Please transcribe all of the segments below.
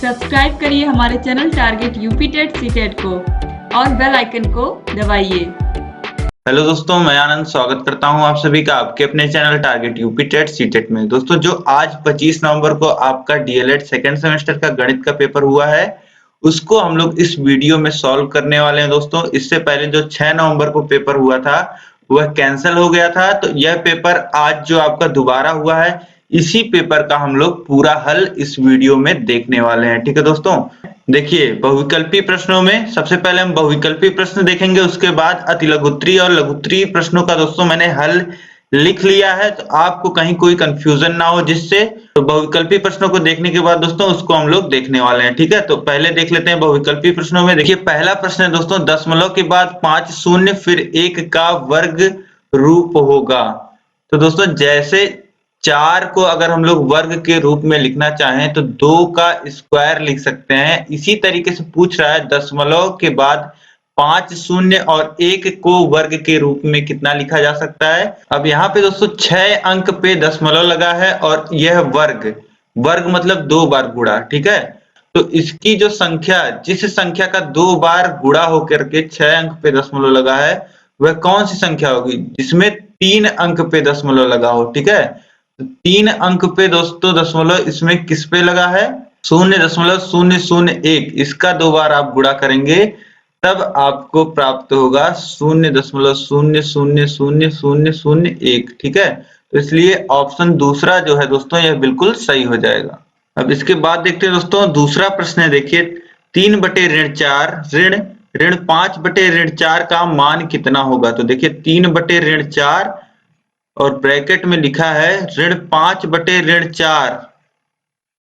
Subscribe करिए हमारे channel target UP TET CTET को और बेल आइकन को दबाइए। हेलो दोस्तों, मैं आनंद स्वागत करता हूं आप सभी का आपके अपने channel target UP TET CTET में। दोस्तों, जो आज 25 नवंबर को आपका डीएलएड सेकेंड सेमेस्टर का गणित का पेपर हुआ है, उसको हम लोग इस वीडियो में सॉल्व करने वाले हैं। दोस्तों, इससे पहले जो 6 नवंबर को पेपर हुआ था वह कैंसिल हो गया था, तो यह पेपर आज जो आपका दोबारा हुआ है, इसी पेपर का हम लोग पूरा हल इस वीडियो में देखने वाले हैं। ठीक है दोस्तों, देखिए बहुविकल्पी प्रश्नों में सबसे पहले हम बहुविकल्पी प्रश्न देखेंगे, उसके बाद अतिलघुत्तरी और लघुत्तरी प्रश्नों का दोस्तों मैंने हल लिख लिया है, तो आपको कहीं कोई कंफ्यूजन ना हो जिससे। तो बहुविकल्पी प्रश्नों को देखने के बाद दोस्तों उसको हम लोग देखने वाले हैं। ठीक है, तो पहले देख लेते हैं बहुविकल्पी प्रश्नों में। देखिए पहला प्रश्न है दोस्तों, दशमलव के बाद 5 शून्य फिर 1 का वर्ग रूप होगा। तो दोस्तों जैसे 4 को अगर हम लोग वर्ग के रूप में लिखना चाहें तो 2 का स्क्वायर लिख सकते हैं। इसी तरीके से पूछ रहा है दशमलव के बाद 5 शून्य और 1 को वर्ग के रूप में कितना लिखा जा सकता है। अब यहाँ पे दोस्तों 6 अंक पे दशमलव लगा है और यह वर्ग वर्ग मतलब 2 बार गुणा। ठीक है, तो इसकी जो संख्या, जिस संख्या का 2 बार गुणा होकर के 6 अंक पे दशमलव लगा है, वह कौन सी संख्या होगी जिसमें 3 अंक पे दशमलव लगा हो। ठीक है, 3 अंक पे दोस्तों दशमलव इसमें किस पे लगा है, 0.001। इसका 2 बार आप गुणा करेंगे तब आपको प्राप्त होगा 0.0000001। ठीक है, तो इसलिए ऑप्शन दूसरा जो है दोस्तों यह बिल्कुल सही हो जाएगा। अब इसके बाद देखते हैं दोस्तों दूसरा प्रश्न है। देखिए 3/4 ऋण 5/4 का मान कितना होगा। तो देखिए 3/4 और ब्रैकेट में लिखा है ऋण 5/4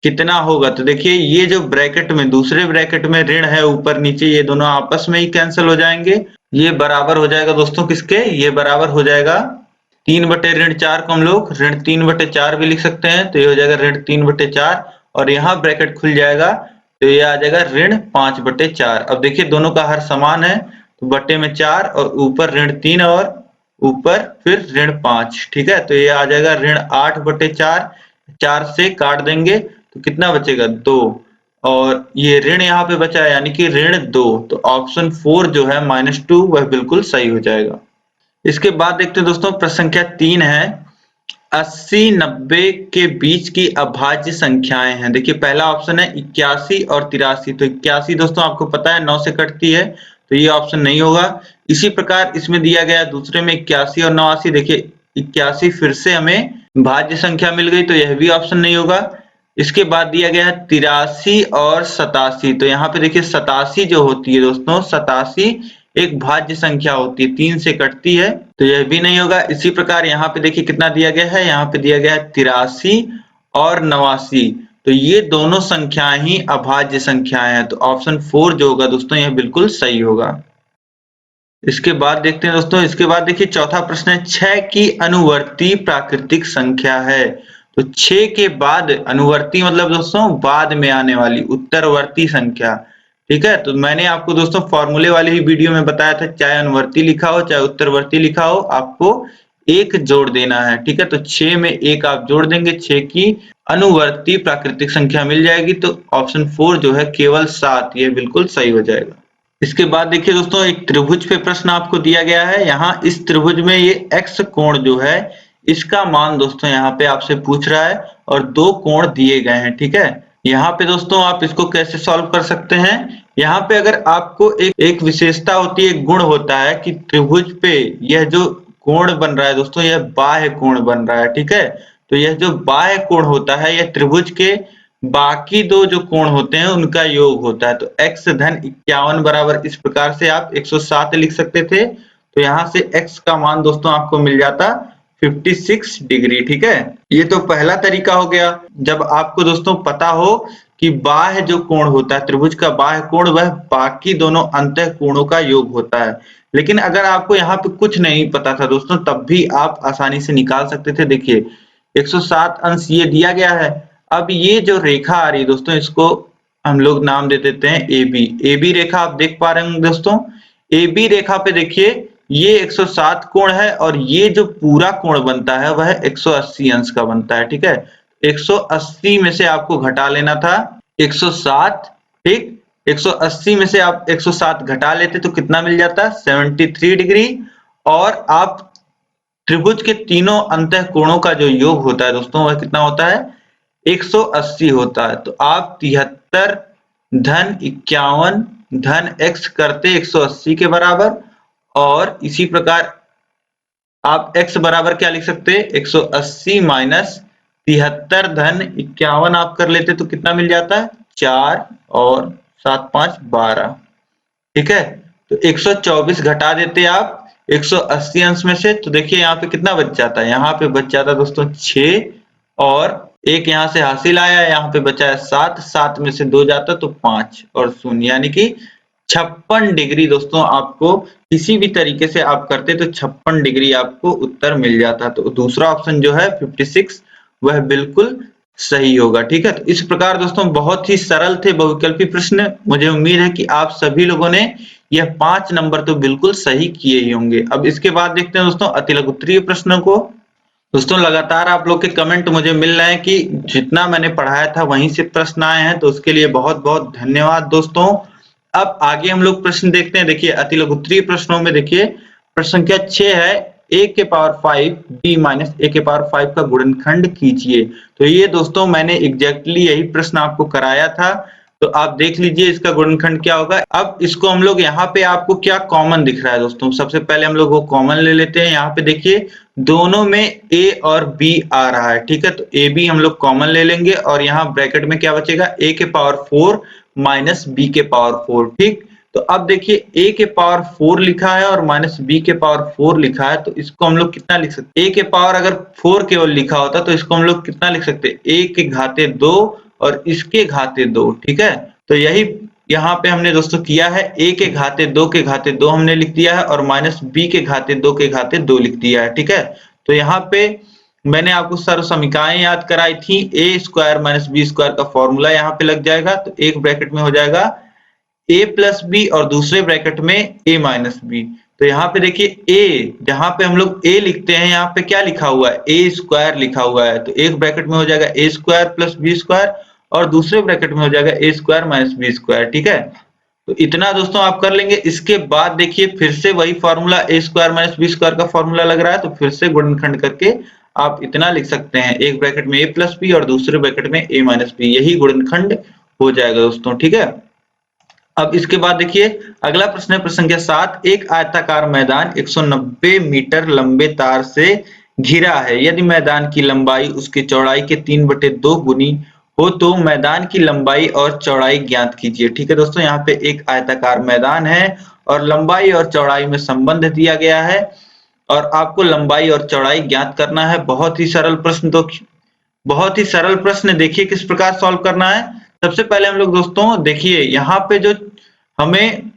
कितना होगा। तो देखिए ये जो ब्रैकेट में, दूसरे ब्रैकेट में ऋण है ऊपर नीचे, ये दोनों आपस में ही कैंसिल हो जाएंगे। ये बराबर हो जाएगा दोस्तों किसके, ये बराबर हो जाएगा 3/4 को हम लोग ऋण 3/4 भी लिख सकते हैं, तो ये हो जाएगा ऋण 3/4 और यहाँ ब्रैकेट खुल जाएगा तो ये आ जाएगा ऋण 5/4। अब देखिए दोनों का हर समान है, तो बटे में 4 और ऊपर ऋण 3 और ऊपर फिर ऋण 5। ठीक है, तो ये आ जाएगा ऋण 8/4। 4 से काट देंगे तो कितना बचेगा 2 और ये ऋण यहाँ पे बचा है यानी कि ऋण 2। तो ऑप्शन 4 जो है -2 वह बिल्कुल सही हो जाएगा। इसके बाद देखते हैं दोस्तों प्रश्न संख्या 3 है, 80-90 के बीच की अभाज्य संख्याएं हैं। देखिए पहला ऑप्शन है 81 और 83। तो 81 दोस्तों आपको पता है 9 से कटती है, तो ये ऑप्शन नहीं होगा। इसी प्रकार इसमें दिया गया दूसरे में 81 और 89। देखिए 81 फिर से हमें भाज्य संख्या मिल गई, तो यह भी ऑप्शन नहीं होगा। इसके बाद दिया गया है 83 और 87। तो यहाँ पे देखिए 87 जो होती है दोस्तों, 87 एक भाज्य संख्या होती है, 3 से कटती है, तो यह भी नहीं होगा। इसी प्रकार यहाँ पे देखिए कितना दिया गया है, यहाँ पे दिया गया है 83 और 89। तो ये दोनों संख्याएं ही अभाज्य संख्याएं हैं, तो ऑप्शन 4 जो होगा दोस्तों यह बिल्कुल सही होगा। इसके बाद देखते हैं दोस्तों, इसके बाद देखिए चौथा प्रश्न है, 6 की अनुवर्ती प्राकृतिक संख्या है। तो 6 के बाद, अनुवर्ती मतलब दोस्तों बाद में आने वाली, उत्तरवर्ती संख्या। ठीक है, तो मैंने आपको दोस्तों फॉर्मूले वाली ही वीडियो में बताया था, चाहे अनुवर्ती लिखा हो चाहे उत्तरवर्ती लिखा हो, आपको 1 जोड़ देना है। ठीक है, तो 6 में 1 आप जोड़ देंगे, 6 की अनुवर्ती प्राकृतिक संख्या मिल जाएगी। तो ऑप्शन 4 जो है केवल 7, ये बिल्कुल सही हो जाएगा। इसके बाद देखिए दोस्तों एक त्रिभुज पे प्रश्न आपको दिया गया है। यहाँ इस त्रिभुज में ये x कोण जो है इसका मान दोस्तों यहाँ पे आपसे पूछ रहा है और 2 कोण दिए गए हैं। ठीक है, यहाँ पे दोस्तों आप इसको कैसे सॉल्व कर सकते हैं, यहाँ पे अगर आपको एक विशेषता होती है, एक गुण होता है कि त्रिभुज पे यह जो कोण बन रहा है दोस्तों यह बाह्य कोण बन रहा है। ठीक है, तो यह जो बाह्य कोण होता है यह त्रिभुज के बाकी 2 जो कोण होते हैं उनका योग होता है। तो x धन 51 बराबर इस प्रकार से आप 107 लिख सकते थे, तो यहाँ से x का मान दोस्तों आपको मिल जाता 56 डिग्री। ठीक है, ये तो पहला तरीका हो गया, जब आपको दोस्तों पता हो कि बाह्य जो कोण होता है, त्रिभुज का बाह्य कोण वह बाकी दोनों अंतः कोणों का योग होता है। लेकिन अगर आपको यहाँ पे कुछ नहीं पता था दोस्तों, तब भी आप आसानी से निकाल सकते थे। देखिए 107 अंश ये दिया गया है। अब ये जो रेखा आ रही है दोस्तों, इसको हम लोग नाम दे देते हैं AB। AB रेखा आप देख पा रहे होंगे दोस्तों, AB रेखा पे देखिए ये 107 कोण है और ये जो पूरा कोण बनता है वह 180 अंश का बनता है। ठीक है, 180 में से आपको घटा लेना था 107, ठीक। 180 में से आप 107 घटा लेते तो कितना मिल जाता? 73 डिग्री। और आप त्रिभुज के तीनों अंतःकोणों का जो योग होता है दोस्तों वह कितना होता है? 180 होता है। तो आप 73 धन 51 धन x करते 180 के बराबर, और इसी प्रकार आप x बराबर क्या लिख सकते हैं? 180 माइनस 73 धन 51 आप कर लेते तो कितना मिल जाता है? 4 और 7 5 12, ठीक है। तो 124 घटा देते आप 180 अंश में से, तो देखिए यहाँ पे कितना बच जाता है? यहाँ पे बच जाता है दोस्तों 6, और एक यहाँ से हासिल आया, यहाँ पे बचा है 7, 7 में से 2 जाता तो 5 और 0, यानी कि 56 डिग्री दोस्तों आपको किसी भी तरीके से आप करते तो 56 डिग्री आपको उत्तर मिल जाता। तो दूसरा ऑप्शन जो है 56 वह बिल्कुल सही होगा, ठीक है। तो इस प्रकार दोस्तों बहुत ही सरल थे बहुविकल्पी प्रश्न। मुझे उम्मीद है कि आप सभी लोगों ने यह 5 नंबर तो बिल्कुल सही किए ही होंगे। अब इसके बाद देखते हैं दोस्तों अतिलघु उत्तरीय प्रश्नों को। दोस्तों लगातार आप लोग के कमेंट मुझे मिल रहे हैं कि जितना मैंने पढ़ाया था वहीं से प्रश्न आए हैं, तो उसके लिए बहुत बहुत धन्यवाद दोस्तों। अब आगे हम लोग प्रश्न देखते हैं। देखिए अतिलघु उत्तरीय प्रश्नों में देखिए प्रश्न संख्या 6 है, a के पावर 5 b माइनस a के पावर 5 का गुणनखंड कीजिए। तो ये दोस्तों मैंने एग्जैक्टली यही प्रश्न आपको कराया था, तो आप देख लीजिए इसका गुणनखंड क्या होगा। अब इसको हम लोग यहाँ पे आपको क्या कॉमन दिख रहा है दोस्तों, सबसे पहले हम लोग वो कॉमन ले लेते हैं। यहाँ पे देखिए दोनों में a और b आ रहा है, ठीक है। तो a b हम लोग कॉमन ले लेंगे, और यहाँ ब्रैकेट में क्या बचेगा? a के पावर 4 माइनस b के पावर 4, ठीक। तो अब देखिए a के पावर 4 लिखा है और माइनस b के पावर 4 लिखा है, तो इसको हम लोग कितना लिख सकते हैं? a के पावर अगर 4 केवल लिखा होता तो इसको हम लोग कितना लिख सकते हैं? a के घाते 2 और इसके घाते 2, ठीक है। तो यही यहाँ पे हमने दोस्तों किया है, a के घाते 2 के घाते 2 हमने लिख दिया है, और माइनस b के घाते 2 के घाते 2 लिख दिया है, ठीक है। तो यहाँ पे मैंने आपको सर्व समीकरणें याद कराई थी, a square minus b square का फॉर्मूला यहाँ पे लग जाएगा। तो एक ब्रैकेट में हो जाएगा a प्लस बी और दूसरे ब्रैकेट में a माइनस बी। तो यहाँ पे देखिए a, जहाँ पे हम लोग a लिखते हैं यहाँ पे क्या लिखा हुआ है? a स्क्वायर लिखा हुआ है। तो एक ब्रैकेट में हो जाएगा a square plus b square, और दूसरे ब्रैकेट में हो जाएगा a square minus b square, ठीक है। तो इतना दोस्तों आप कर लेंगे। इसके बाद देखिए फिर से वही formula a square minus b square का फॉर्मूला लग रहा है, तो फिर से गुणनखंड करके आप इतना लिख सकते हैं, एक ब्रैकेट में a प्लस बी और दूसरे ब्रैकेट में a माइनस बी, यही गुणनखंड हो जाएगा दोस्तों, ठीक है। अब इसके बाद देखिए अगला प्रश्न है प्रश्न संख्या 7, एक आयताकार मैदान 190 मीटर लंबे तार से घिरा है। यदि मैदान की लंबाई उसकी चौड़ाई के 3/2 गुनी हो तो मैदान की लंबाई और चौड़ाई ज्ञात कीजिए, ठीक है दोस्तों। यहाँ पे एक आयताकार मैदान है और लंबाई और चौड़ाई में संबंध दिया गया है, और आपको लंबाई और चौड़ाई ज्ञात करना है। बहुत ही सरल प्रश्न, तो बहुत ही सरल प्रश्न। देखिए किस प्रकार सॉल्व करना है। सबसे पहले हम लोग दोस्तों देखिए यहाँ पे जो हमें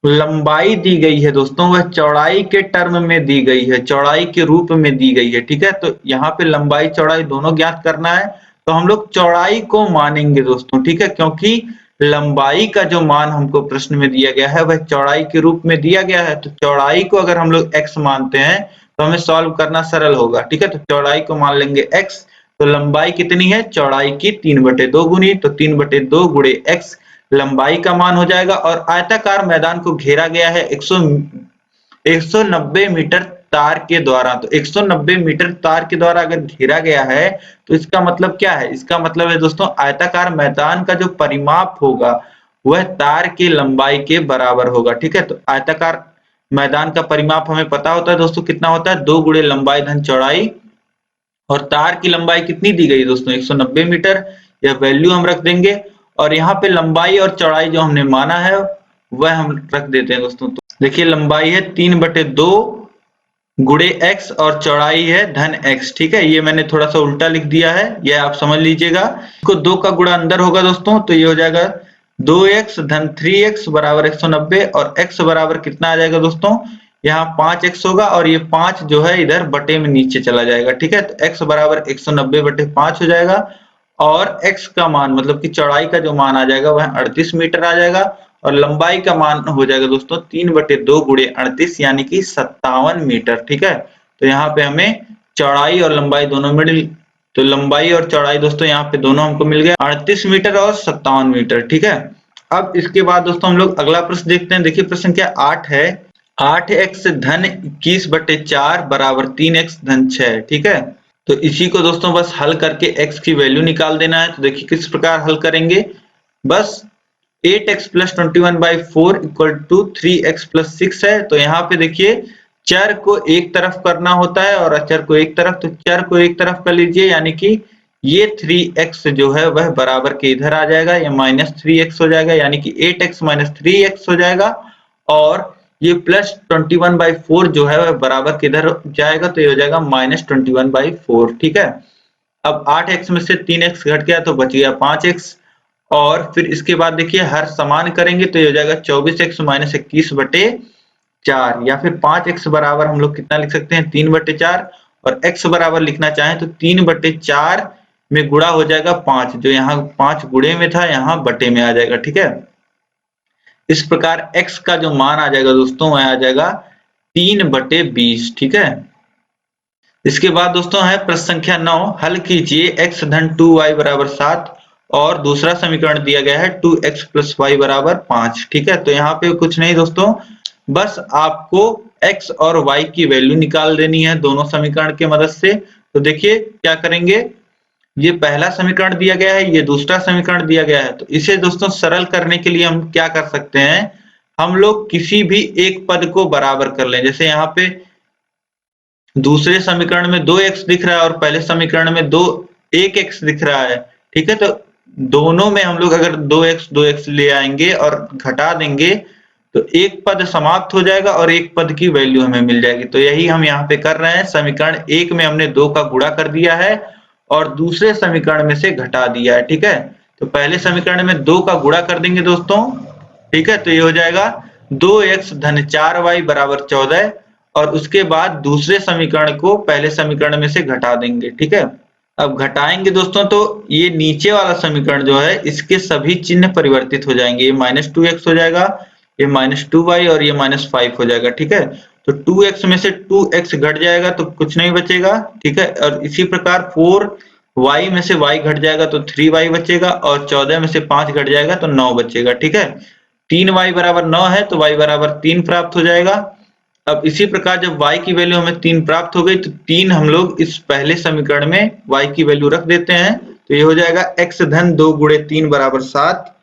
लंबाई दी गई है दोस्तों वह चौड़ाई के टर्म में दी गई है, चौड़ाई के रूप में दी गई है, ठीक है। तो यहाँ पे लंबाई चौड़ाई दोनों ज्ञात करना है, तो हम लोग चौड़ाई को मानेंगे दोस्तों, ठीक है, क्योंकि लंबाई का जो मान हमको प्रश्न में दिया गया है वह चौड़ाई के रूप में दिया गया है। तो चौड़ाई को अगर हम लोग x मानते हैं तो हमें सॉल्व करना सरल होगा, ठीक है। तो चौड़ाई को मान लेंगे x, तो लंबाई कितनी है? चौड़ाई की 3/2 गुनी, तो 3/2 गुणे x लंबाई का मान हो जाएगा। और आयताकार मैदान को घेरा गया है 190 मीटर तार के द्वारा। तो 190 मीटर तार के द्वारा अगर घेरा गया है तो इसका मतलब क्या है? इसका मतलब है दोस्तों आयताकार मैदान का जो परिमाप होगा वह तार की लंबाई के बराबर होगा, ठीक है। तो आयताकार मैदान का परिमाप हमें पता होता है दोस्तों कितना होता है? 2 गुणे लंबाई धन चौड़ाई, और तार की लंबाई कितनी दी गई दोस्तों? 190 मीटर। यह वैल्यू हम रख देंगे, और यहाँ पे लंबाई और चौड़ाई जो हमने माना है वह हम रख देते हैं दोस्तों। तो देखिए लंबाई है 3/2 गुणे x और चौड़ाई है धन x, ठीक है। ये मैंने थोड़ा सा उल्टा लिख दिया है, ये आप समझ लीजिएगा। इसको 2 का गुणा अंदर होगा दोस्तों, तो ये हो जाएगा 2x धन 3x बराबर 190, और x बराबर कितना आ जाएगा दोस्तों? यहाँ 5x होगा, और ये 5 जो है इधर बटे में नीचे चला जाएगा, ठीक है। तो x बराबर 190/5 हो जाएगा, और x का मान मतलब कि चौड़ाई का जो मान आ जाएगा वह 38 मीटर आ जाएगा, और लंबाई का मान हो जाएगा दोस्तों 3/2 गुणे 38 यानी कि 57 मीटर, ठीक है। तो यहाँ पे हमें चौड़ाई और लंबाई दोनों मिल तो लंबाई और चौड़ाई दोस्तों यहाँ पे दोनों हमको मिल गया 38 मीटर और 57 मीटर। ठीक है, अब इसके बाद दोस्तों हम लोग अगला प्रश्न देखते हैं। देखिए प्रश्न क्या 8 है, 8x धन 21/4 बराबर 3x धन 6। ठीक है, तो इसी को दोस्तों बस हल करके x की वैल्यू निकाल देना है। तो देखिए किस प्रकार हल करेंगे, बस 8x + 21/4 = 3x + 6 है। तो यहाँ पे देखिए चर को एक तरफ करना होता है और अचर को एक तरफ, तो चर को एक तरफ कर लीजिए, यानी कि ये 3x जो है वह बराबर के इधर आ जाएगा, ये -3x हो जाएगा, यानी कि 8x - 3x हो जाएगा। और ये +21/4 जो है वह बराबर किधर जाएगा, तो ये हो जाएगा -21/4। ठीक है, अब 8x में से 3x घट गया तो बच गया 5x, और फिर इसके बाद देखिए हर समान करेंगे तो ये हो जाएगा 24x - 21/4, या फिर 5x बराबर हम लोग कितना लिख सकते हैं 3/4, और x बराबर लिखना चाहें तो 3/4 में गुणा हो जाएगा 5, जो यहाँ 5 गुणे में था यहाँ बटे में आ जाएगा। ठीक है, इस प्रकार x का जो मान आ जाएगा दोस्तों वह आ जाएगा 3/20। ठीक है, इसके बाद दोस्तों है प्रश्न संख्या 9, हल कीजिए x धन 2y बराबर 7 और दूसरा समीकरण दिया गया है 2x + y बराबर 5। ठीक है, तो यहाँ पे कुछ नहीं दोस्तों, बस आपको x और y की वैल्यू निकाल देनी है दोनों समीकरण की मदद से। तो देखिए क्या करेंगे, ये पहला समीकरण दिया गया है, ये दूसरा समीकरण दिया गया है, तो इसे दोस्तों सरल करने के लिए हम क्या कर सकते हैं, हम लोग किसी भी एक पद को बराबर कर लें। जैसे यहाँ पे दूसरे समीकरण में 2x दिख रहा है और पहले समीकरण में 1x दिख रहा है। ठीक है, तो दोनों में हम लोग अगर 2x ले आएंगे और घटा देंगे तो एक पद समाप्त हो जाएगा और एक पद की वैल्यू हमें मिल जाएगी। तो यही हम यहाँ पे कर रहे हैं, समीकरण 1 में हमने 2 का गुणा कर दिया है और दूसरे समीकरण में से घटा दिया है। ठीक है, तो पहले समीकरण में 2 का गुणा कर देंगे दोस्तों। ठीक है, तो ये हो जाएगा 2x धन 4y बराबर 14, और उसके बाद दूसरे समीकरण को पहले समीकरण में से घटा देंगे। ठीक है, अब घटाएंगे दोस्तों तो ये नीचे वाला समीकरण जो है इसके सभी चिन्ह परिवर्तित हो जाएंगे, ये -2x हो जाएगा, ये -2y और ये -5 हो जाएगा। ठीक है, तो 2x में से 2x घट जाएगा तो कुछ नहीं बचेगा। ठीक है, और इसी प्रकार 4y में से y घट जाएगा तो 3y बचेगा, और 14 में से 5 घट जाएगा तो 9 बचेगा। ठीक है, 3y बराबर 9 है तो y बराबर 3 प्राप्त हो जाएगा। अब इसी प्रकार जब y की वैल्यू हमें 3 प्राप्त हो गई तो 3 हम लोग इस पहले समीकरण में y की वैल्यू रख देते हैं, तो ये हो जाएगा x धन 2 × 3 बराबर 7,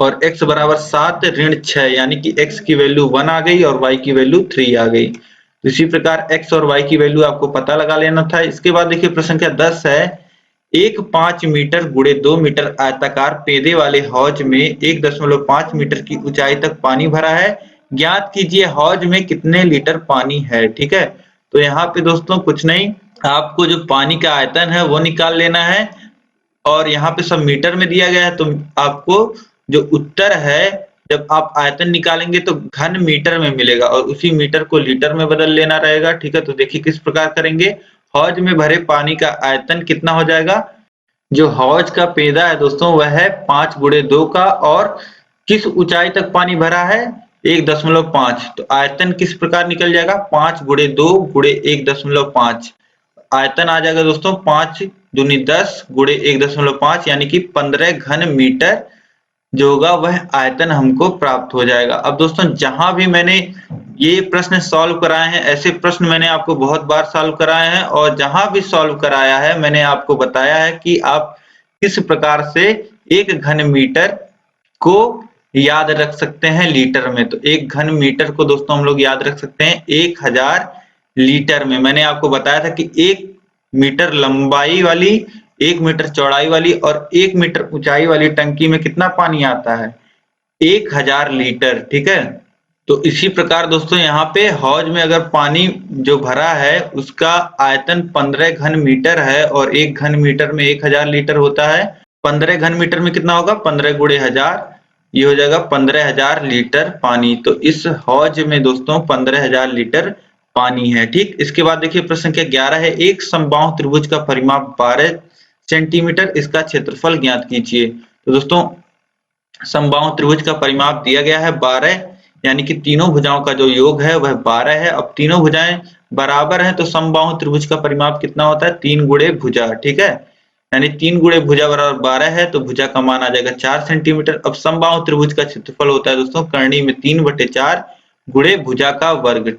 और x बराबर 7 ऋण 6, यानी कि x की वैल्यू 1 आ गई और y की वैल्यू 3 आ गई। तो इसी प्रकार x और y की वैल्यू आपको पता लगा लेना था। इसके बाद देखिए प्रश्न संख्या 10 है, एक 5 मीटर × 2 मीटर आयताकार पेदे वाले हौज में 1.5 मीटर की ऊंचाई तक पानी भरा है, ज्ञात कीजिए हौज में कितने लीटर पानी है। ठीक है, तो यहाँ पे दोस्तों कुछ नहीं, आपको जो पानी का आयतन है वो निकाल लेना है, और यहाँ पे सब मीटर में दिया गया है, तो आपको जो उत्तर है जब आप आयतन निकालेंगे तो घन मीटर में मिलेगा और उसी मीटर को लीटर में बदल लेना रहेगा। ठीक है, तो देखिए किस प्रकार करेंगे, हौज में भरे पानी का आयतन कितना हो जाएगा, जो हौज का पेदा है दोस्तों वह है 5 × 2 का, और किस ऊंचाई तक पानी भरा है 1.5, तो आयतन किस प्रकार निकल जाएगा 5 × 2 × 1.5, आयतन आ जाएगा दोस्तों 5 दूनी 10 × 1.5, यानी कि 15 घन मीटर जो होगा वह आयतन हमको प्राप्त हो जाएगा। अब दोस्तों जहां भी मैंने ये प्रश्न सॉल्व कराए हैं, ऐसे प्रश्न मैंने आपको बहुत बार सॉल्व कराए हैं, और जहां भी सॉल्व कराया है मैंने आपको बताया है कि आप किस प्रकार से एक घन मीटर को याद रख सकते हैं लीटर में। तो एक घन मीटर को दोस्तों हम लोग याद रख सकते हैं 1000 लीटर में। मैंने आपको बताया था कि 1 मीटर लंबाई वाली, 1 मीटर चौड़ाई वाली और 1 मीटर ऊंचाई वाली टंकी में कितना पानी आता है 1000 लीटर। ठीक है, तो इसी प्रकार दोस्तों यहाँ पे हौज में अगर पानी जो भरा है उसका आयतन 15 घन मीटर है और 1 घन मीटर में 1000 लीटर होता है, 15 घन मीटर में कितना होगा 15 × 1000, ये हो जाएगा 15000 लीटर पानी। तो इस हौज में दोस्तों 15000 लीटर पानी है। ठीक, इसके बाद देखिए प्रश्न संख्या 11 है, एक समबाहु त्रिभुज का परिमाप 12 सेंटीमीटर, इसका क्षेत्रफल ज्ञात कीजिए। तो दोस्तों समबाहु त्रिभुज का परिमाप दिया गया है 12, यानी कि तीनों भुजाओं का जो योग है वह 12 है। अब तीनों भुजाएं बराबर हैं तो समबाहु त्रिभुज का परिमाप कितना होता है, 3 गुणे भुजा, ठीक है। यानी 3 गुणे भुजा बराबर 12 है तो भुजा का मान आ जाएगा 4 सेंटीमीटर। अब समबाहु त्रिभुज का क्षेत्रफल होता है दोस्तों कर्णी में 3/4 गुणे भुजा का वर्ग।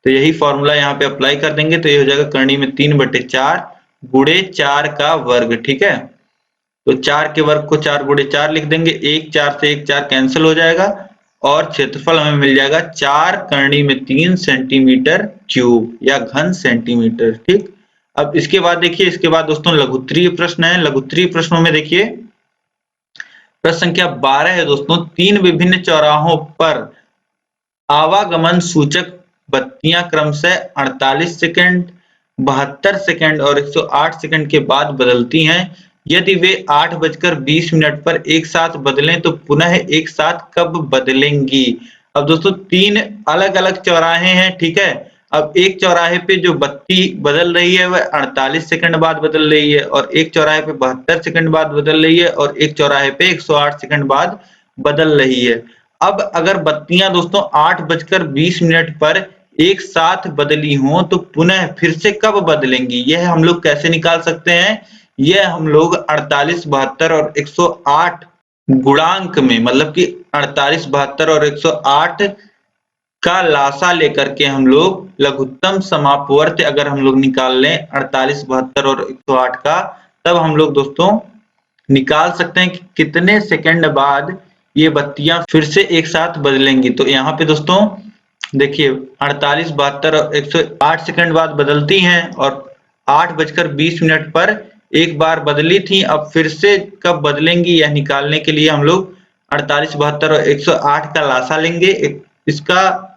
तो यही फॉर्मूला यहाँ पे अप्लाई कर देंगे तो ये हो जाएगा कर्णी में 3/4 गुणे 4 का वर्ग, ठीक है। तो 4 के वर्ग को 4 गुणे 4 लिख देंगे, 1 4 से 1 4 कैंसिल हो जाएगा और क्षेत्रफल हमें मिल जाएगा 4 कर्णी में 3 सेंटीमीटर क्यूब या घन सेंटीमीटर, ठीक। अब इसके बाद देखिए, इसके बाद दोस्तों लघुत्तरीय प्रश्न है। लघुत्तरीय प्रश्नों में देखिए प्रश्न संख्या 12 है दोस्तों, 3 विभिन्न चौराहों पर आवागमन सूचक बत्तियां क्रमशः 48 सेकंड, 72 सेकंड और 108 सेकंड के बाद बदलती हैं। यदि वे 8:20 पर एक साथ बदलें तो पुनः एक साथ कब बदलेंगी। अब दोस्तों 3 अलग अलग चौराहे हैं, ठीक है। अब एक चौराहे पे जो बत्ती बदल रही है वह 48 सेकंड बाद बदल रही है और एक चौराहे पे 72 सेकंड बाद बदल रही है और एक चौराहे पे 108 सेकंड बाद बदल रही है। अब अगर बत्तियां दोस्तों 8:20 पर एक साथ बदली हों तो पुनः फिर से कब बदलेंगी, यह हम लोग कैसे निकाल सकते हैं। यह हम लोग 48, 72 और 108 गुणांक में, मतलब कि 48, 72 और 108 का लासा लेकर के हम लोग लघुत्तम समापवर्त्य अगर हम लोग निकाल लें 48, 72 और 108 का, तब हम लोग दोस्तों निकाल सकते हैं कि कितने सेकंड बाद ये बत्तियां फिर से एक साथ बदलेंगी। तो यहाँ पे दोस्तों देखिए 48, 72 और 108 सेकंड बाद बदलती हैं और 8:20 पर एक बार बदली थी, अब फिर से कब बदलेंगी यह निकालने के लिए हम लोग 48, 72 और 108 का लासा लेंगे। इसका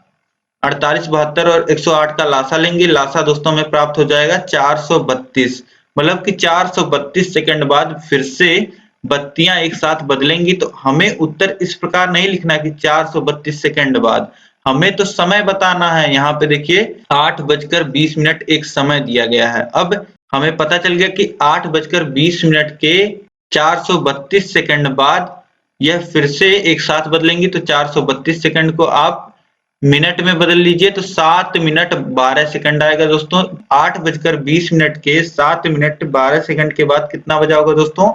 48, 72 और 108 का लासा लेंगे, लासा दोस्तों में प्राप्त हो जाएगा 432, मतलब कि 432 सेकंड बाद फिर से बत्तियां एक साथ बदलेंगी। तो हमें उत्तर इस प्रकार नहीं लिखना कि 432 सेकंड बाद, हमें तो समय बताना है। यहाँ पे देखिए 8:20 एक समय दिया गया है। अब हमें पता चल गया कि 8:20 के 432 सेकंड बाद यह फिर से एक साथ बदलेंगी। तो 432 सेकंड को आप मिनट में बदल लीजिए तो 7 मिनट 12 सेकंड आएगा दोस्तों। 8:20 के 7 मिनट 12 सेकंड के बाद कितना बजा होगा दोस्तों,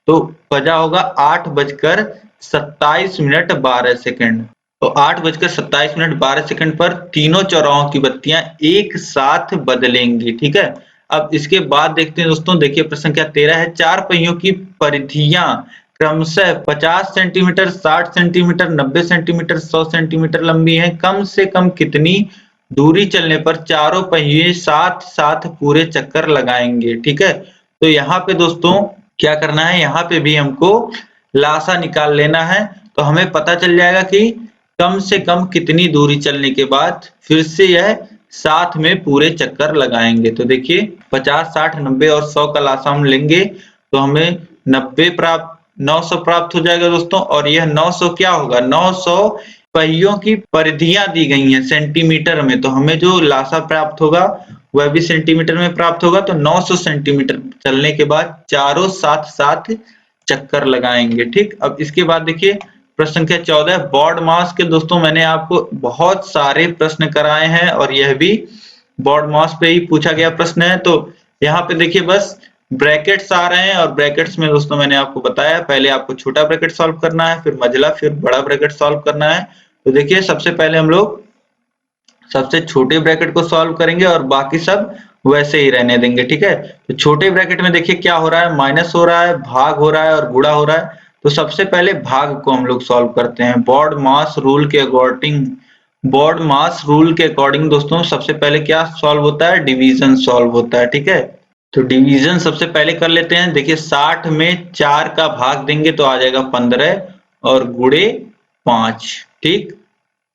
तो बजा होगा 8:27 12 सेकंड। तो 8:27 12 पर तीनों चौराहों की बत्तियां एक साथ बदलेंगी, ठीक है। अब इसके बाद देखते हैं दोस्तों, देखिए प्रश्न संख्या 13 है, 4 पहियों की परिधियां क्रमशः 50 सेंटीमीटर, 60 सेंटीमीटर, 90 सेंटीमीटर, 100 सेंटीमीटर लंबी है। कम से कम कितनी दूरी चलने पर चारों पहिए साथ साथ पूरे चक्कर लगाएंगे, ठीक है। तो यहाँ पे दोस्तों क्या करना है, यहाँ पे भी हमको लासा निकाल लेना है। तो हमें पता चल जाएगा कि कम से कम कितनी दूरी चलने के बाद फिर से यह साथ में पूरे चक्कर लगाएंगे। तो देखिए 50, 60, 90 और 100 का लासा हम लेंगे तो हमें 900 प्राप्त हो जाएगा दोस्तों। और यह 900 क्या होगा, 900 पहियों की परिधियां दी गई हैं सेंटीमीटर में, तो हमें जो लासा प्राप्त होगा वह भी सेंटीमीटर में प्राप्त होगा। तो 900 सेंटीमीटर चलने के बाद चारों साथ साथ चक्कर लगाएंगे, ठीक। अब इसके बाद देखिए प्रश्न संख्या 14, बोर्ड मास के दोस्तों मैंने आपको बहुत सारे प्रश्न कराए हैं और यह भी बोर्ड मास पे ही पूछा गया प्रश्न है। तो यहाँ पे देखिए बस ब्रैकेट्स आ रहे हैं और ब्रैकेट्स में दोस्तों मैंने आपको बताया पहले आपको छोटा ब्रैकेट सॉल्व करना है, फिर मझला, फिर बड़ा ब्रैकेट सॉल्व करना है। तो देखिए सबसे पहले हम लोग सबसे छोटे ब्रैकेट को सॉल्व करेंगे और बाकी सब वैसे ही रहने देंगे, ठीक है। तो छोटे ब्रैकेट में देखिए क्या हो रहा है, माइनस हो रहा है, भाग हो रहा है और गुणा हो रहा है। तो सबसे पहले भाग को हम लोग सॉल्व करते हैं बोर्ड मास रूल के अकॉर्डिंग। बोर्ड मास रूल के अकॉर्डिंग दोस्तों सबसे पहले क्या सॉल्व होता है, डिवीजन सॉल्व होता है, ठीक है। तो डिवीजन सबसे पहले कर लेते हैं। देखिए 60 में 4 का भाग देंगे तो आ जाएगा 15 और गुणे 5, ठीक।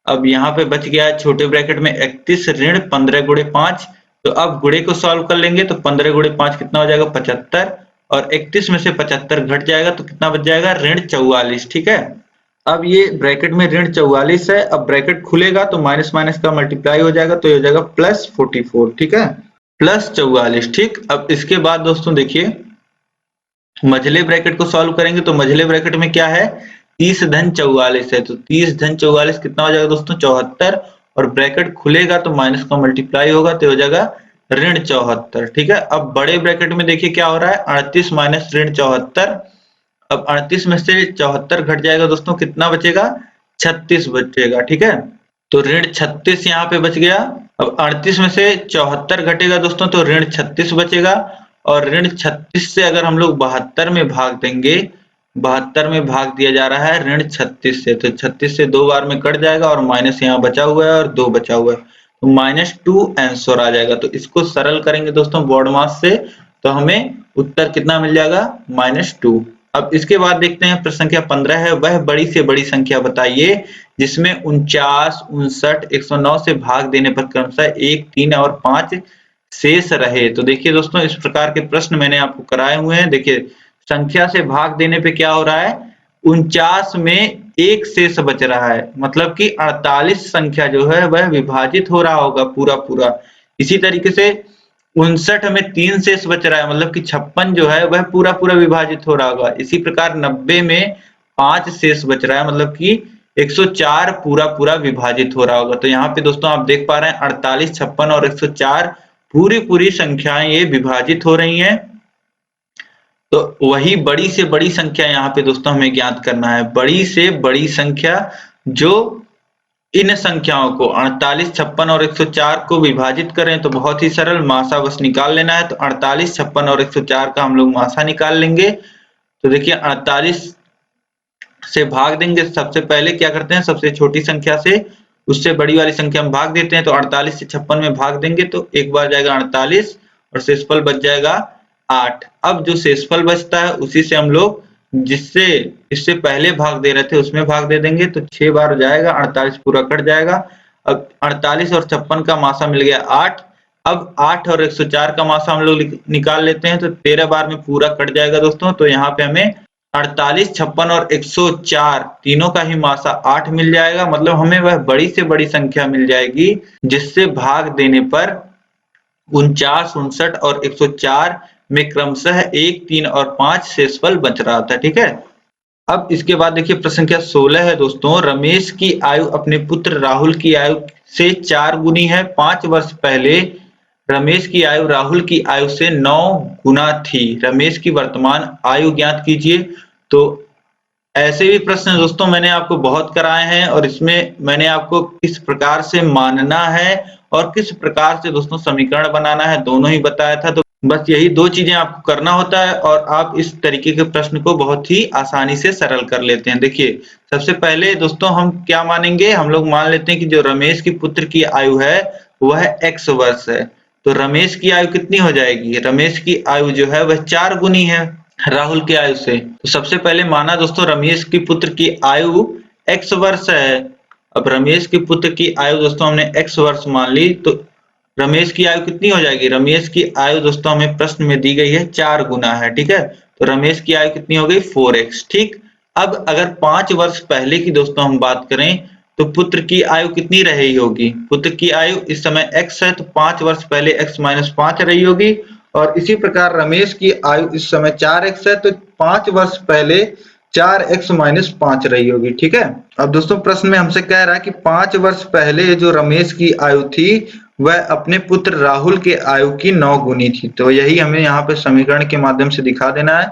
अब यहाँ पे बच गया है छोटे ब्रैकेट में 31 ऋण 15 गुणे 5। तो अब गुणे को सॉल्व कर लेंगे तो 15 गुणे 5 कितना हो जाएगा 75 और 31 में से 75 घट जाएगा तो कितना बच जाएगा ऋण 44, ठीक है। अब ये ब्रैकेट में ऋण 44 है, अब ब्रैकेट खुलेगा तो माइनस माइनस का मल्टीप्लाई हो जाएगा तो ये हो जाएगा प्लस 44, ठीक है, प्लस 44, ठीक। अब इसके बाद दोस्तों देखिए मझले ब्रैकेट को सॉल्व करेंगे तो मझले ब्रैकेट में क्या है 30 धन 44 है, तो 30 धन 44 कितना हो जाएगा दोस्तों 74, और ब्रैकेट खुलेगा तो माइनस का मल्टीप्लाई होगा तो हो जाएगा ऋण 74। ठीक है, अब बड़े ब्रैकेट में देखिए क्या हो रहा है, 38 माइनस ऋण 74। अब 38 में से 74 घट जाएगा दोस्तों, कितना बचेगा 36 बचेगा। ठीक है, तो ऋण 36 यहाँ पे बच गया। अब 38 में से 74 घटेगा दोस्तों तो ऋण 36 बचेगा, और ऋण 36 से अगर हम लोग 72 में भाग देंगे, 72 में भाग दिया जा रहा है ऋण 36 से, तो 36 से 2 बार में कट जाएगा और माइनस यहाँ बचा हुआ है और 2 बचा हुआ है, तो -2 आंसर आ जाएगा। तो इसको सरल करेंगे दोस्तों बोर्ड मास से, तो हमें उत्तर कितना मिल जाएगा -2। अब इसके बाद देखते हैं प्रश्न संख्या 15 है, वह बड़ी से बड़ी संख्या बताइए जिसमें 49, 59, 109 से भाग देने पर क्रमशः 1, 3 और 5 शेष रहे। तो देखिए दोस्तों, इस प्रकार के प्रश्न मैंने आपको कराए हुए हैं। देखिए संख्या से भाग देने पे क्या हो रहा है, 49 में 1 शेष बच रहा है, मतलब कि 48 संख्या जो है वह विभाजित हो रहा होगा पूरा पूरा। इसी तरीके से 59 में 3 शेष बच रहा है, मतलब कि 56 जो है वह पूरा पूरा विभाजित हो रहा होगा। इसी प्रकार 90 में 5 शेष बच रहा है, मतलब कि 104 पूरा पूरा विभाजित हो रहा होगा। तो यहाँ पे दोस्तों आप देख पा रहे हैं 48, 56 और 104 पूरी पूरी संख्याएं ये विभाजित हो रही हैं। तो वही बड़ी से बड़ी संख्या यहाँ पे दोस्तों हमें ज्ञात करना है, बड़ी से बड़ी संख्या जो इन संख्याओं को 48, 56 और 104 को विभाजित करें तो बहुत ही सरल, मासा बस निकाल लेना है। तो 48, 56 और 104 का हम लोग मासा निकाल लेंगे। तो देखिए 48 से भाग देंगे, सबसे पहले क्या करते हैं, सबसे छोटी संख्या से उससे बड़ी वाली संख्या में भाग देते हैं। तो 48 से 56 में भाग देंगे तो एक बार जाएगा 48 और शेषफल बच जाएगा 8। अब जो शेषफल बचता है उसी से हम लोग जिससे इससे पहले भाग दे रहे थे उसमें भाग दे देंगे, तो 6 बार जाएगा, 48 पूरा कट जाएगा। अब 48 और 56 का मासा मिल गया 8। अब 8 और 104 का मासा हम लोग निकाल लेते हैं, तो 13 बार में पूरा कट जाएगा दोस्तों। तो यहाँ पे हमें 48, 56 और 104 तीनों का ही मासा 8 मिल जाएगा, मतलब हमें वह बड़ी से बड़ी संख्या मिल जाएगी जिससे भाग देने पर 49, 59 और 104 में क्रमशः 1, 3 और 5 शेषफल बच रहा था। ठीक है, अब इसके बाद देखिए प्रश्न संख्या 16 है दोस्तों, रमेश की आयु अपने पुत्र राहुल की आयु से 4 गुनी है। 5 वर्ष पहले रमेश की आयु राहुल की आयु से 9 गुना थी, रमेश की वर्तमान आयु ज्ञात कीजिए। तो ऐसे भी प्रश्न दोस्तों मैंने आपको बहुत कराए हैं, और इसमें मैंने आपको किस प्रकार से मानना है और किस प्रकार से दोस्तों समीकरण बनाना है दोनों ही बताया था। तो बस यही 2 चीजें आपको करना होता है और आप इस तरीके के प्रश्न को बहुत ही आसानी से सरल कर लेते हैं। देखिए सबसे पहले दोस्तों हम क्या मानेंगे, हम लोग मान लेते हैं कि जो रमेश की पुत्र की आयु है वह x वर्ष है। तो रमेश की आयु कितनी हो जाएगी, रमेश की आयु जो है वह 4 गुनी है राहुल की आयु से। तो सबसे पहले माना दोस्तों रमेश की पुत्र की आयु x वर्ष है। अब रमेश के पुत्र की आयु दोस्तों हमने x वर्ष मान ली, तो रमेश की आयु कितनी हो जाएगी, रमेश की आयु दोस्तों हमें प्रश्न में दी गई है 4 गुना है। ठीक है, तो रमेश की आयु कितनी हो गई 4x। ठीक, अब अगर 5 वर्ष पहले की दोस्तों हम बात करें तो पुत्र की आयु कितनी रही होगी, पुत्र की आयु इस समय x है तो 5 वर्ष पहले x - 5 रही होगी, और इसी प्रकार रमेश की आयु इस समय 4x है तो 5 वर्ष पहले 4x - 5 रही होगी। ठीक है, अब दोस्तों प्रश्न में हमसे कह रहा है कि 5 वर्ष पहले जो रमेश की आयु थी वह अपने पुत्र राहुल के आयु की 9 गुनी थी। तो यही हमें यहाँ पे समीकरण के माध्यम से दिखा देना है।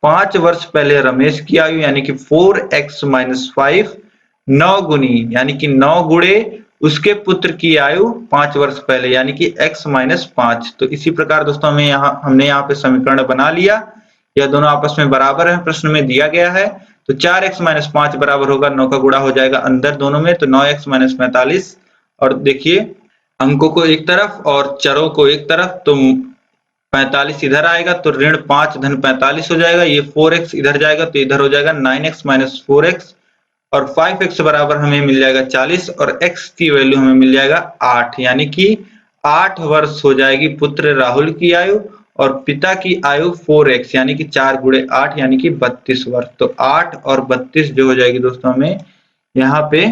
5 वर्ष पहले रमेश की आयु यानी कि 4x - 5 9 गुनी यानी कि 9 गुणे उसके पुत्र की आयु 5 वर्ष पहले यानी कि x - 5। तो इसी प्रकार दोस्तों हमने यहाँ पे समीकरण बना लिया, यह दोनों आपस में बराबर है, प्रश्न में दिया गया है। तो 4x - 5 बराबर होगा 9 का गुणा हो जाएगा अंदर दोनों में, तो 9x - 45। और देखिए अंकों को एक तरफ और चरों को एक तरफ, तो 45 इधर आएगा तो ऋण 5 धन 45 हो जाएगा, ये 4x इधर जाएगा तो इधर हो जाएगा 9x - 4x, और 5x बराबर हमें मिल जाएगा 40 और x की वैल्यू हमें मिल जाएगा 8, यानी कि 8 वर्ष हो जाएगी पुत्र राहुल की आयु, और पिता की आयु 4x यानी कि 4 गुणे 8 यानी कि 32 वर्ष। तो 8 और 32 जो हो जाएगी दोस्तों हमें यहाँ पे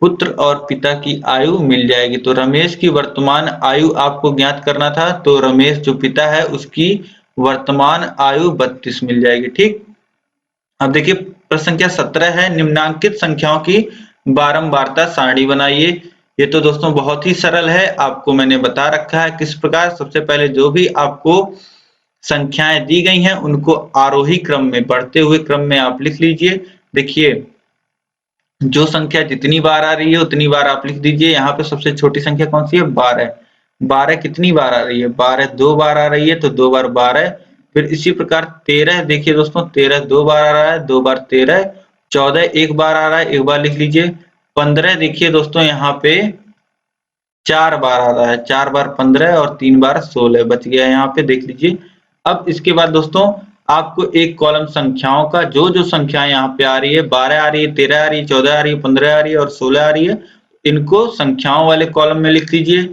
पुत्र और पिता की आयु मिल जाएगी। तो रमेश की वर्तमान आयु आपको ज्ञात करना था, तो रमेश जो पिता है उसकी वर्तमान आयु 32 मिल जाएगी। ठीक, अब देखिए प्रश्न संख्या 17 है, निम्नांकित संख्याओं की बारंबारता सारणी बनाइए। ये तो दोस्तों बहुत ही सरल है, आपको मैंने बता रखा है किस प्रकार। सबसे पहले जो भी आपको संख्याएं दी गई हैं उनको आरोही क्रम में, बढ़ते हुए क्रम में आप लिख लीजिए। देखिए जो संख्या जितनी बार आ रही है उतनी बार आप लिख दीजिए। यहाँ पे सबसे छोटी संख्या कौन सी है? 12। 12 कितनी बार आ रही है? 12 2 बार आ रही है, तो 2 बार 12। फिर इसी प्रकार 13, देखिए दोस्तों 13 2 बार आ रहा है, 2 बार 13। 14 1 बार आ रहा है, 1 बार लिख लीजिए। 15 देखिए दोस्तों यहाँ पे 4 बार आ रहा है, 4 बार 15 और 3 बार 16 बच गया यहाँ पे, देख लीजिए। अब इसके बाद दोस्तों आपको एक कॉलम संख्याओं का जो संख्याएं यहाँ पे आ रही है, 12 आ रही है, 13 आ रही है, 14 आ रही है, 15 आ रही है और 16 आ रही है, इनको संख्याओं वाले कॉलम में लिख दीजिए।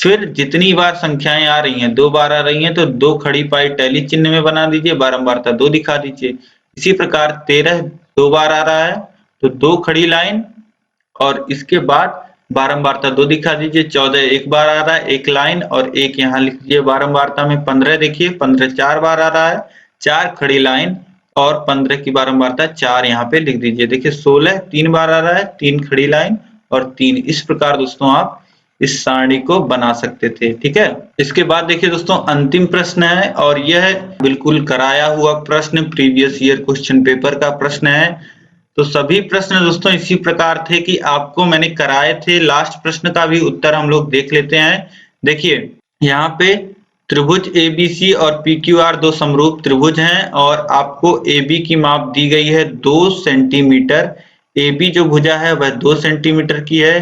फिर जितनी बार संख्याएं आ रही हैं, 2 बार आ रही हैं, तो 2 खड़ी पाई टैली चिन्ह में बना दीजिए, बारंबारता 2 दिखा दीजिए। इसी प्रकार 13 2 बार आ रहा है, तो 2 खड़ी लाइन और इसके बाद बारंबारता 2 दिखा दीजिए। 14 1 बार आ रहा है, 1 लाइन और 1 यहाँ लिख दीजिए बारंबारता में। 15 देखिए 15 4 बार आ रहा है, 4 खड़ी लाइन और 15 की बारंबारता 4 यहाँ पे लिख दीजिए। देखिए 16 3 बार आ रहा है, 3 खड़ी लाइन और 3। इस प्रकार दोस्तों आप इस सारणी को बना सकते थे, ठीक है। इसके बाद देखिए दोस्तों अंतिम प्रश्न है और यह बिल्कुल कराया हुआ प्रश्न, प्रीवियस ईयर क्वेश्चन पेपर का प्रश्न है। तो सभी प्रश्न दोस्तों इसी प्रकार थे कि आपको मैंने कराए थे। लास्ट प्रश्न का भी उत्तर हम लोग देख लेते हैं। देखिए यहाँ पे त्रिभुज एबीसी और पीक्यूआर दो समरूप त्रिभुज हैं और आपको एबी की माप दी गई है 2 सेंटीमीटर। एबी जो भुजा है वह 2 सेंटीमीटर की है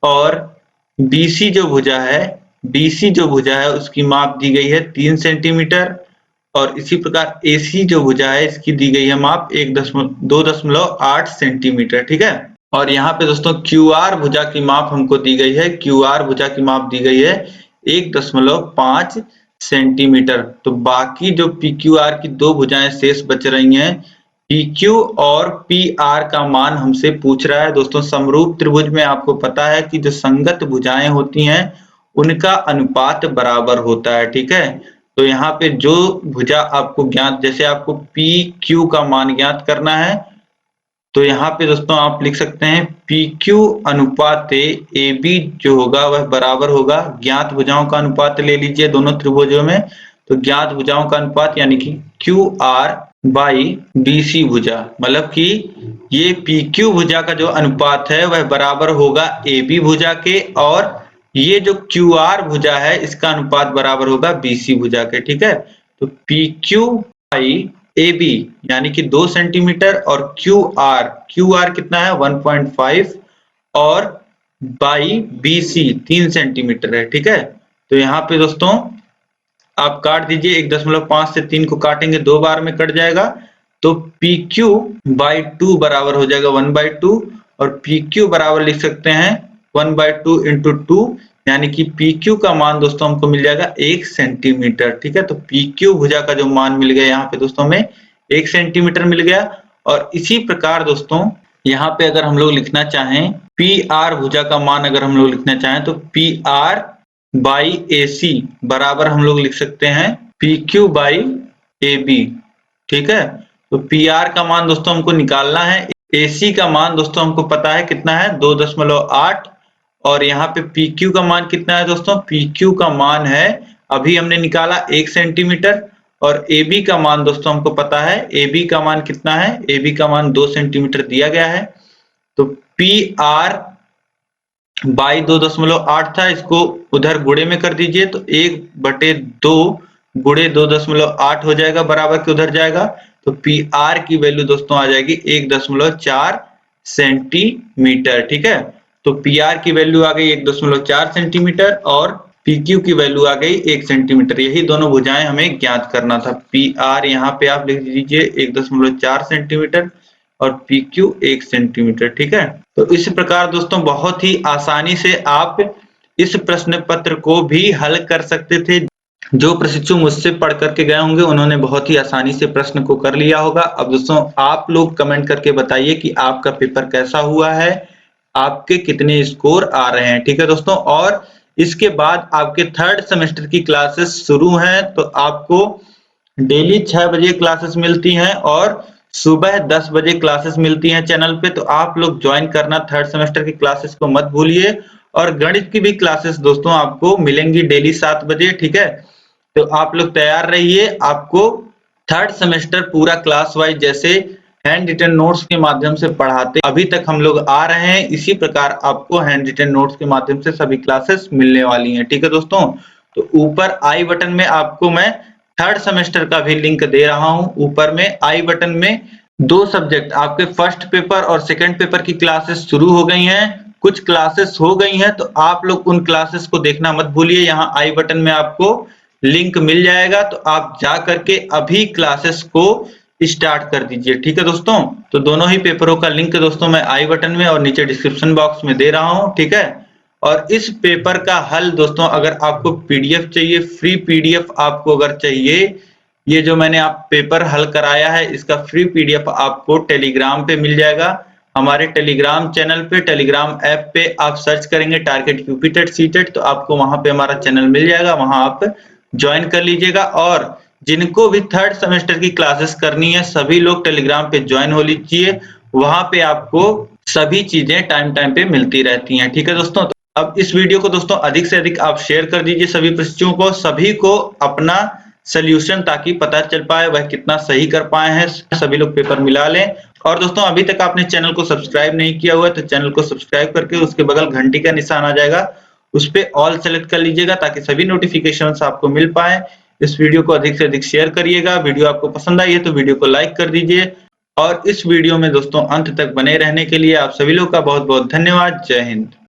और बीसी जो भुजा है उसकी माप दी गई है 3 सेंटीमीटर और इसी प्रकार एसी जो भुजा है इसकी दी गई है माप 2.8 सेंटीमीटर, ठीक है। और यहाँ पे दोस्तों क्यूआर भुजा की माप हमको दी गई है, क्यूआर भुजा की माप दी गई है 1.5 सेंटीमीटर। तो बाकी जो पीक्यूआर की 2 भुजाएं शेष बच रही हैं, पीक्यू और पीआर का मान हमसे पूछ रहा है। दोस्तों समरूप त्रिभुज में आपको पता है कि जो संगत भुजाएं होती हैं उनका अनुपात बराबर होता है, ठीक है। तो यहाँ पे जो भुजा आपको ज्ञात, जैसे आपको पी क्यू का मान ज्ञात करना है तो यहाँ पे दोस्तों आप लिख सकते हैं पी क्यू अनुपात ए बी जो होगा वह बराबर होगा ज्ञात भुजाओं का अनुपात ले लीजिए दोनों त्रिभुजों में। तो ज्ञात भुजाओं का अनुपात यानी कि क्यू आर बाई बीसी भुजा, मतलब कि ये पी क्यू भुजा का जो अनुपात है वह बराबर होगा ए बी भुजा के और ये जो क्यू आर भुजा है इसका अनुपात बराबर होगा बीसी भुजा के, ठीक है। तो p q by a b यानी कि 2 सेंटीमीटर और क्यू आर कितना है 1.5 और बाई बीसी 3 सेंटीमीटर है, ठीक है। तो यहाँ पे दोस्तों आप काट दीजिए, 1.5 से 3 को काटेंगे 2 बार में कट जाएगा, तो पी क्यू बाई 2 बराबर हो जाएगा 1/2 और पी क्यू बराबर लिख सकते हैं 1/2 इंटू 2 यानी कि पी क्यू का मान दोस्तों हमको मिल जाएगा 1 सेंटीमीटर, ठीक है। तो पी क्यू भुजा का जो मान मिल गया यहाँ पे दोस्तों हमें 1 सेंटीमीटर मिल गया। और इसी प्रकार दोस्तों यहाँ पे अगर हम लोग लिखना चाहें पी आर भुजा का मान अगर हम लोग लिखना चाहें तो p r by a c बराबर हम लोग लिख सकते हैं p q by a b, ठीक है। तो पी आर का मान दोस्तों हमको निकालना है, ए सी का मान दोस्तों हमको पता है कितना है 2.8 और यहाँ पे पी क्यू का मान कितना है दोस्तों, पी क्यू का मान है अभी हमने निकाला 1 सेंटीमीटर और ए बी का मान दोस्तों हमको पता है, ए बी का मान कितना है, ए बी का मान 2 सेंटीमीटर दिया गया है। तो पी आर बाई 2.8 था, इसको उधर गुणे में कर दीजिए तो 1/2 गुणे 2.8 हो जाएगा बराबर के उधर जाएगा। तो पी आर की वैल्यू दोस्तों आ जाएगी 1.4 सेंटीमीटर, ठीक है। तो पी आर की वैल्यू आ गई 1.4 सेंटीमीटर और पी क्यू की वैल्यू आ गई 1 सेंटीमीटर। यही दोनों भुजाएं हमें ज्ञात करना था। पी आर यहाँ पे आप लिख दीजिए 1.4 सेंटीमीटर और पी क्यू 1 सेंटीमीटर, ठीक है। तो इस प्रकार दोस्तों बहुत ही आसानी से आप इस प्रश्न पत्र को भी हल कर सकते थे। जो प्रशिक्षु मुझसे पढ़ करके गए होंगे उन्होंने बहुत ही आसानी से प्रश्न को कर लिया होगा। अब दोस्तों आप लोग कमेंट करके बताइए कि आपका पेपर कैसा हुआ है, आपके कितने स्कोर आ रहे हैं, ठीक है दोस्तों। और इसके बाद आपके 3rd सेमेस्टर की क्लासेस शुरू हैं, तो आपको डेली 6 बजे क्लासेस मिलती हैं और सुबह 10 बजे क्लासेस मिलती हैं चैनल पे, तो आप लोग ज्वाइन करना थर्ड सेमेस्टर की क्लासेस को मत भूलिए। और गणित की भी क्लासेस दोस्तों आपको मिलेंगी डेली 7 बजे, ठीक है। तो आप लोग तैयार रहिए, आपको थर्ड सेमेस्टर पूरा क्लास वाइज जैसे हैंड रिटन नोट्स के माध्यम से पढ़ाते अभी तक हम लोग आ रहे हैं, इसी प्रकार आपको हैंड रिटन नोट्स के माध्यम से सभी क्लासेस मिलने वाली हैं, ठीक है दोस्तों। तो ऊपर आई बटन में आपको मैं थर्ड सेमेस्टर का भी लिंक दे रहा हूं। ऊपर में आई बटन में 2 सब्जेक्ट आपके फर्स्ट पेपर और सेकंड पेपर की क्लासेस शुरू हो गई हैं, कुछ क्लासेस हो गई हैं, तो आप लोग उन क्लासेस को देखना मत भूलिए। यहाँ आई बटन में आपको लिंक मिल जाएगा, तो आप जा करके अभी क्लासेस को स्टार्ट कर दीजिए, ठीक है दोस्तों। तो दोनों ही पेपरों का लिंक दोस्तों मैं आई बटन में और नीचे डिस्क्रिप्शन बॉक्स में दे रहा हूं, ठीक है। और इस पेपर का हल दोस्तों अगर आपको पीडीएफ चाहिए, फ्री पीडीएफ आपको अगर चाहिए, ये जो मैंने आप पेपर हल कराया है इसका फ्री पीडीएफ आपको टेलीग्राम पे मिल जाएगा। हमारे टेलीग्राम चैनल पे, टेलीग्राम ऐप पे आप सर्च करेंगे target UP TET C TET, तो आपको वहां पे हमारा चैनल मिल जाएगा, वहां आप ज्वाइन कर लीजिएगा। और जिनको भी थर्ड सेमेस्टर की क्लासेस करनी है सभी लोग टेलीग्राम पे ज्वाइन हो लीजिए, वहां पे आपको सभी चीजें टाइम टाइम पे मिलती रहती हैं, ठीक है दोस्तों। तो अब इस वीडियो को दोस्तों अधिक से अधिक आप शेयर कर दीजिए सभी बच्चों को, सभी को अपना सोल्यूशन ताकि पता चल पाए वह कितना सही कर पाए हैं, सभी लोग पेपर मिला लें। और दोस्तों अभी तक आपने चैनल को सब्सक्राइब नहीं किया हुआ है तो चैनल को सब्सक्राइब करके उसके बगल घंटी का निशान आ जाएगा, उस पे ऑल सेलेक्ट कर लीजिएगा ताकि सभी नोटिफिकेशंस आपको मिल पाए। इस वीडियो को अधिक से अधिक शेयर करिएगा। वीडियो आपको पसंद आई है तो वीडियो को लाइक कर दीजिए। और इस वीडियो में दोस्तों अंत तक बने रहने के लिए आप सभी लोग का बहुत बहुत धन्यवाद। जय हिंद।